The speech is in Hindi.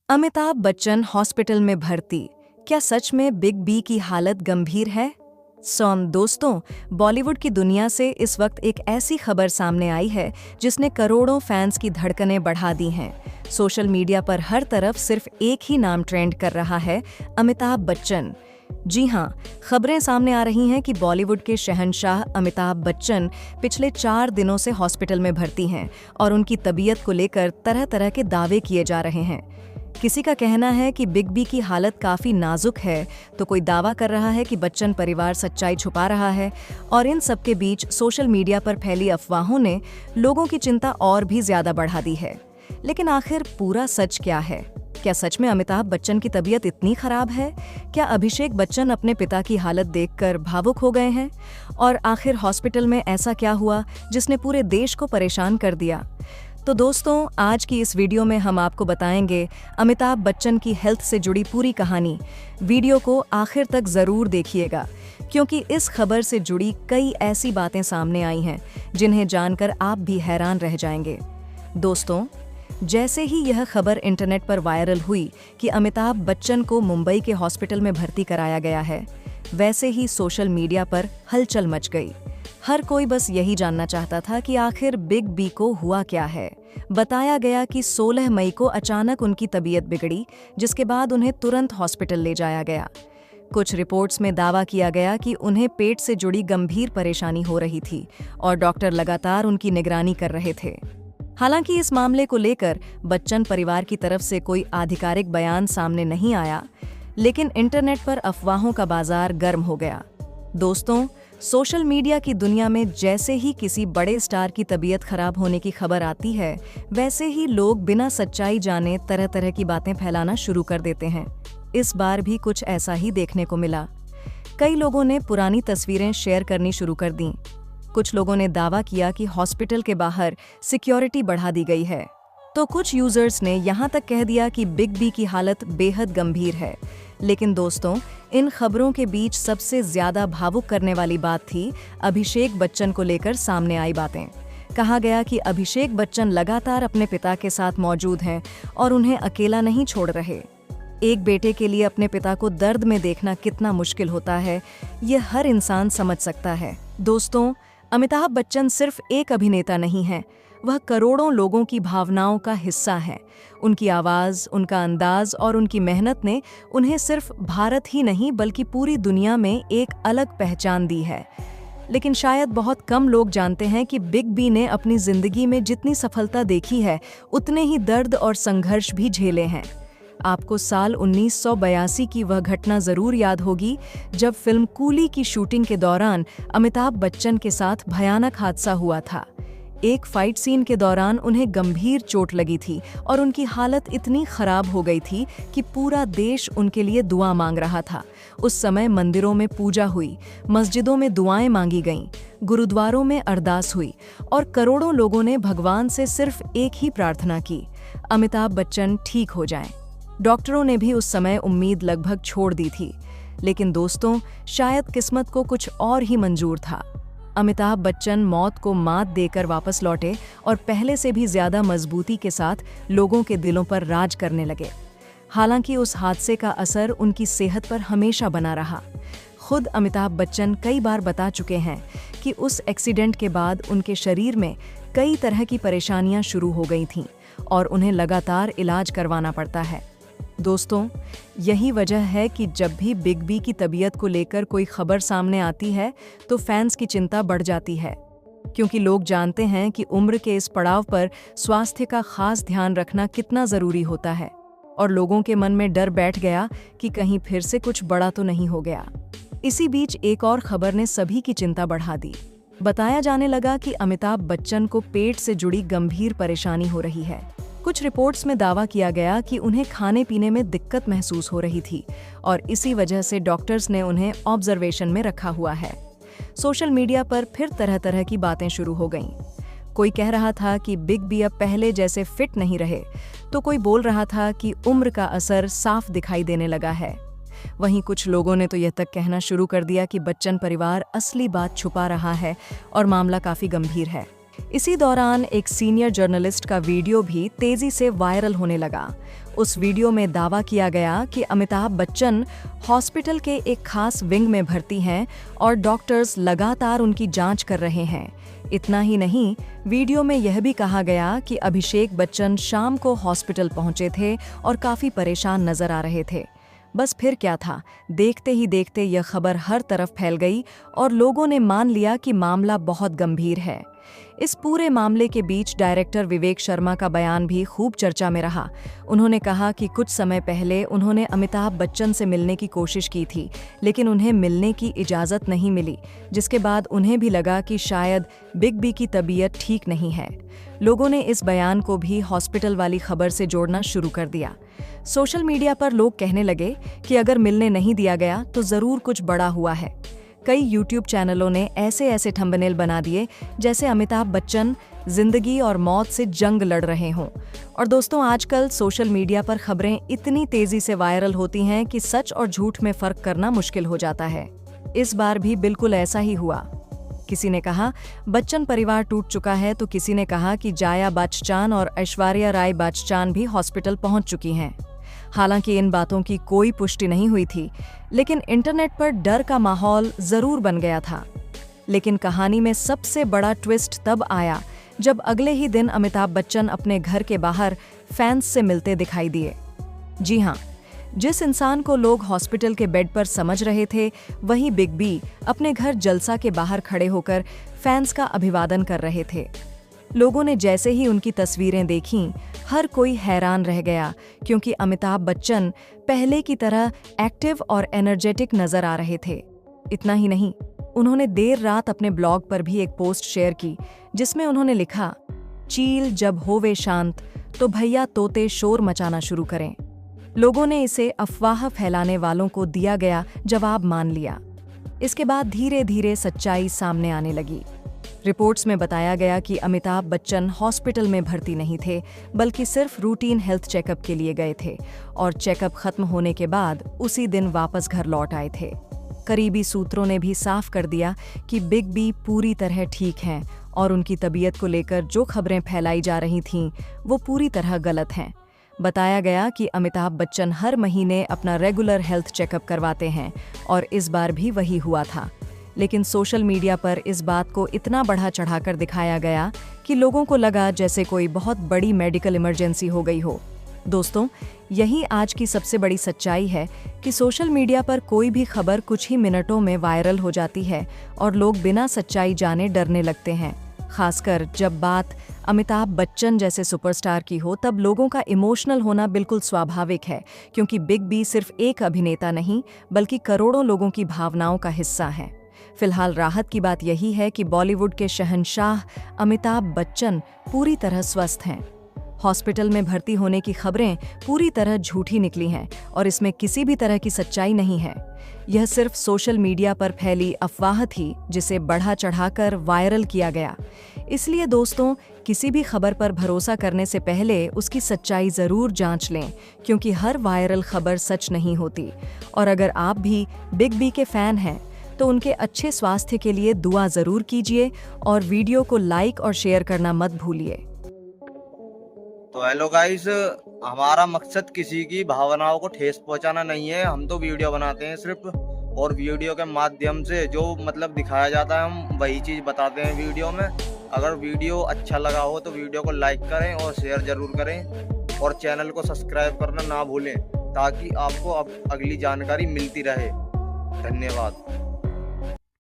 अमिताभ बच्चन हॉस्पिटल में भर्ती। क्या सच में बिग बी की हालत गंभीर है? दोस्तों, बॉलीवुड की दुनिया से इस वक्त एक ऐसी खबर सामने आई है जिसने करोड़ों फैंस की धड़कनें बढ़ा दी हैं। सोशल मीडिया पर हर तरफ सिर्फ एक ही नाम ट्रेंड कर रहा है, अमिताभ बच्चन। जी हां, खबरें सामने आ रही हैं कि बॉलीवुड के शहंशाह अमिताभ बच्चन पिछले 4 दिनों से हॉस्पिटल में भर्ती हैं और उनकी तबीयत को लेकर तरह तरह के दावे किए जा रहे हैं। किसी का कहना है कि बिग बी की हालत काफी नाजुक है, तो कोई दावा कर रहा है कि बच्चन परिवार सच्चाई छुपा रहा है, और इन सबके बीच सोशल मीडिया पर फैली अफवाहों ने लोगों की चिंता और भी ज्यादा बढ़ा दी है। लेकिन आखिर पूरा सच क्या है? क्या सच में अमिताभ बच्चन की तबीयत इतनी खराब है? क्या अभिषेक बच्चन अपने पिता की हालत देखकर भावुक हो गए हैं? और आखिर हॉस्पिटल में ऐसा क्या हुआ जिसने पूरे देश को परेशान कर दिया? तो दोस्तों, आज की इस वीडियो में हम आपको बताएंगे अमिताभ बच्चन की हेल्थ से जुड़ी पूरी कहानी। वीडियो को आखिर तक जरूर देखिएगा, क्योंकि इस खबर से जुड़ी कई ऐसी बातें सामने आई हैं जिन्हें जानकर आप भी हैरान रह जाएंगे। दोस्तों, जैसे ही यह खबर इंटरनेट पर वायरल हुई कि अमिताभ बच्चन को मुंबई के हॉस्पिटल में भर्ती कराया गया है, वैसे ही सोशल मीडिया पर हलचल मच गई। हर कोई बस यही जानना चाहता था कि आखिर बिग बी को हुआ क्या है। बताया गया कि 16 मई को अचानक उनकी तबीयत बिगड़ी, जिसके बाद उन्हें तुरंत हॉस्पिटल ले जाया गया। कुछ रिपोर्ट्स में दावा किया गया कि उन्हें पेट से जुड़ी गंभीर परेशानी हो रही थी और डॉक्टर लगातार उनकी निगरानी कर रहे थे। हालांकि इस मामले को लेकर बच्चन परिवार की तरफ से कोई आधिकारिक बयान सामने नहीं आया, लेकिन इंटरनेट पर अफवाहों का बाजार गर्म हो गया। दोस्तों, सोशल मीडिया की दुनिया में जैसे ही किसी बड़े स्टार की तबीयत खराब होने की खबर आती है, वैसे ही लोग बिना सच्चाई जाने तरह तरह की बातें फैलाना शुरू कर देते हैं। इस बार भी कुछ ऐसा ही देखने को मिला। कई लोगों ने पुरानी तस्वीरें शेयर करनी शुरू कर दी। कुछ लोगों ने दावा किया कि हॉस्पिटल के बाहर सिक्योरिटी बढ़ा दी गई है, तो कुछ यूजर्स ने यहाँ तक कह दिया कि बिग बी की हालत बेहद गंभीर है। लेकिन दोस्तों, इन खबरों के बीच सबसे ज्यादा भावुक करने वाली बात थी अभिषेक बच्चन को लेकर सामने आई बातें। कहा गया कि अभिषेक बच्चन लगातार अपने पिता के साथ मौजूद हैं और उन्हें अकेला नहीं छोड़ रहे। एक बेटे के लिए अपने पिता को दर्द में देखना कितना मुश्किल होता है, ये हर इंसान समझ सकता है। दोस्तों, अमिताभ बच्चन सिर्फ एक अभिनेता नहीं है, वह करोड़ों लोगों की भावनाओं का हिस्सा है। उनकी आवाज़, उनका अंदाज और उनकी मेहनत ने उन्हें सिर्फ भारत ही नहीं बल्कि पूरी दुनिया में एक अलग पहचान दी है। लेकिन शायद बहुत कम लोग जानते हैं कि बिग बी ने अपनी जिंदगी में जितनी सफलता देखी है, उतने ही दर्द और संघर्ष भी झेले हैं। आपको साल 1982 की वह घटना जरूर याद होगी, जब फिल्म कूली की शूटिंग के दौरान अमिताभ बच्चन के साथ भयानक हादसा हुआ था। एक फाइट सीन के दौरान उन्हें गंभीर चोट लगी थी और उनकी हालत इतनी खराब हो गई थी कि पूरा देश उनके लिए दुआ मांग रहा था। उस समय मंदिरों में पूजा हुई, मस्जिदों में दुआएं मांगी गईं, गुरुद्वारों में अरदास हुई और करोड़ों लोगों ने भगवान से सिर्फ एक ही प्रार्थना की, अमिताभ बच्चन ठीक हो जाएं। डॉक्टरों ने भी उस समय उम्मीद लगभग छोड़ दी थी। लेकिन दोस्तों, शायद किस्मत को कुछ और ही मंजूर था। अमिताभ बच्चन मौत को मात देकर वापस लौटे और पहले से भी ज्यादा मजबूती के साथ लोगों के दिलों पर राज करने लगे। हालांकि उस हादसे का असर उनकी सेहत पर हमेशा बना रहा। खुद अमिताभ बच्चन कई बार बता चुके हैं कि उस एक्सीडेंट के बाद उनके शरीर में कई तरह की परेशानियां शुरू हो गई थीं और उन्हें लगातार इलाज करवाना पड़ता है। दोस्तों, यही वजह है कि जब भी बिग बी की तबीयत को लेकर कोई खबर सामने आती है तो फैंस की चिंता बढ़ जाती है, क्योंकि लोग जानते हैं कि उम्र के इस पड़ाव पर स्वास्थ्य का खास ध्यान रखना कितना जरूरी होता है। और लोगों के मन में डर बैठ गया कि कहीं फिर से कुछ बड़ा तो नहीं हो गया। इसी बीच एक और खबर ने सभी की चिंता बढ़ा दी। बताया जाने लगा कि अमिताभ बच्चन को पेट से जुड़ी गंभीर परेशानी हो रही है। कुछ रिपोर्ट्स में दावा किया गया कि उन्हें खाने पीने में दिक्कत महसूस हो रही थी और इसी वजह से डॉक्टर्स ने उन्हें ऑब्जर्वेशन में रखा हुआ है। सोशल मीडिया पर फिर तरह तरह की बातें शुरू हो गईं। कोई कह रहा था कि बिग बी अब पहले जैसे फिट नहीं रहे, तो कोई बोल रहा था कि उम्र का असर साफ दिखाई देने लगा है। वहीं कुछ लोगों ने तो यह तक कहना शुरू कर दिया कि बच्चन परिवार असली बात छुपा रहा है और मामला काफी गंभीर है। इसी दौरान एक सीनियर जर्नलिस्ट का वीडियो भी तेजी से वायरल होने लगा। उस वीडियो में दावा किया गया कि अमिताभ बच्चन हॉस्पिटल के एक खास विंग में भर्ती हैं और डॉक्टर्स लगातार उनकी जांच कर रहे हैं। इतना ही नहीं, वीडियो में यह भी कहा गया कि अभिषेक बच्चन शाम को हॉस्पिटल पहुंचे थे और काफी परेशान नजर आ रहे थे। बस फिर क्या था, देखते ही देखते यह खबर हर तरफ फैल गई और लोगों ने मान लिया कि मामला बहुत गंभीर है। इस पूरे मामले के बीच डायरेक्टर विवेक शर्मा का बयान भी खूब चर्चा में रहा। उन्होंने कहा कि कुछ समय पहले उन्होंने अमिताभ बच्चन से मिलने की कोशिश की थी, लेकिन उन्हें मिलने की इजाज़त नहीं मिली, जिसके बाद उन्हें भी लगा कि शायद बिग बी की तबीयत ठीक नहीं है। लोगों ने इस बयान को भी हॉस्पिटल वाली खबर से जोड़ना शुरू कर दिया। सोशल मीडिया पर लोग कहने लगे कि अगर मिलने नहीं दिया गया तो ज़रूर कुछ बड़ा हुआ है। कई यूट्यूब चैनलों ने ऐसे ऐसे थंबनेल बना दिए जैसे अमिताभ बच्चन जिंदगी और मौत से जंग लड़ रहे हों। और दोस्तों, आजकल सोशल मीडिया पर खबरें इतनी तेजी से वायरल होती हैं कि सच और झूठ में फर्क करना मुश्किल हो जाता है। इस बार भी बिल्कुल ऐसा ही हुआ। किसी ने कहा बच्चन परिवार टूट चुका है, तो किसी ने कहा कि जाया बच्चन और ऐश्वर्या राय बच्चन भी हॉस्पिटल पहुंच चुकी हैं। हालांकि इन बातों की कोई पुष्टि नहीं हुई थी, लेकिन इंटरनेट पर डर का माहौल जरूर बन गया था। लेकिन कहानी में सबसे बड़ा ट्विस्ट तब आया जब अगले ही दिन अमिताभ बच्चन अपने घर के बाहर फैंस से मिलते दिखाई दिए। जी हाँ, जिस इंसान को लोग हॉस्पिटल के बेड पर समझ रहे थे, वहीं बिग बी अपने घर जलसा के बाहर खड़े होकर फैंस का अभिवादन कर रहे थे। लोगों ने जैसे ही उनकी तस्वीरें देखीं, हर कोई हैरान रह गया, क्योंकि अमिताभ बच्चन पहले की तरह एक्टिव और एनर्जेटिक नजर आ रहे थे। इतना ही नहीं, उन्होंने देर रात अपने ब्लॉग पर भी एक पोस्ट शेयर की, जिसमें उन्होंने लिखा, चील जब होवे शांत तो भैया तोते शोर मचाना शुरू करें। लोगों ने इसे अफवाह फैलाने वालों को दिया गया जवाब मान लिया। इसके बाद धीरे धीरे सच्चाई सामने आने लगी। रिपोर्ट्स में बताया गया कि अमिताभ बच्चन हॉस्पिटल में भर्ती नहीं थे, बल्कि सिर्फ रूटीन हेल्थ चेकअप के लिए गए थे और चेकअप खत्म होने के बाद उसी दिन वापस घर लौट आए थे। करीबी सूत्रों ने भी साफ कर दिया कि बिग बी पूरी तरह ठीक हैं और उनकी तबीयत को लेकर जो खबरें फैलाई जा रही थीं, वो पूरी तरह गलत हैं। बताया गया कि अमिताभ बच्चन हर महीने अपना रेगुलर हेल्थ चेकअप करवाते हैं और इस बार भी वही हुआ था। लेकिन सोशल मीडिया पर इस बात को इतना बढ़ा चढ़ाकर दिखाया गया कि लोगों को लगा जैसे कोई बहुत बड़ी मेडिकल इमरजेंसी हो गई हो। दोस्तों, यही आज की सबसे बड़ी सच्चाई है कि सोशल मीडिया पर कोई भी खबर कुछ ही मिनटों में वायरल हो जाती है और लोग बिना सच्चाई जाने डरने लगते हैं। खासकर जब बात अमिताभ बच्चन जैसे सुपरस्टार की हो, तब लोगों का इमोशनल होना बिल्कुल स्वाभाविक है, क्योंकि बिग बी सिर्फ एक अभिनेता नहीं, बल्कि करोड़ों लोगों की भावनाओं का हिस्सा है। फिलहाल राहत की बात यही है कि बॉलीवुड के शहंशाह अमिताभ बच्चन पूरी तरह स्वस्थ हैं। हॉस्पिटल में भर्ती होने की खबरें पूरी तरह झूठी निकली हैं और इसमें किसी भी तरह की सच्चाई नहीं है। यह सिर्फ सोशल मीडिया पर फैली अफवाह थी, जिसे बढ़ा चढ़ाकर वायरल किया गया। इसलिए दोस्तों, किसी भी खबर पर भरोसा करने से पहले उसकी सच्चाई ज़रूर जांच लें, क्योंकि हर वायरल खबर सच नहीं होती। और अगर आप भी बिग बी के फ़ैन हैं, तो उनके अच्छे स्वास्थ्य के लिए दुआ ज़रूर कीजिए और वीडियो को लाइक और शेयर करना मत भूलिए। तो हेलो गाइस, हमारा मकसद किसी की भावनाओं को ठेस पहुंचाना नहीं है। हम तो वीडियो बनाते हैं सिर्फ, और वीडियो के माध्यम से जो मतलब दिखाया जाता है हम वही चीज़ बताते हैं वीडियो में। अगर वीडियो अच्छा लगा हो तो वीडियो को लाइक करें और शेयर ज़रूर करें और चैनल को सब्सक्राइब करना ना भूलें, ताकि आपको अब अगली जानकारी मिलती रहे। धन्यवाद।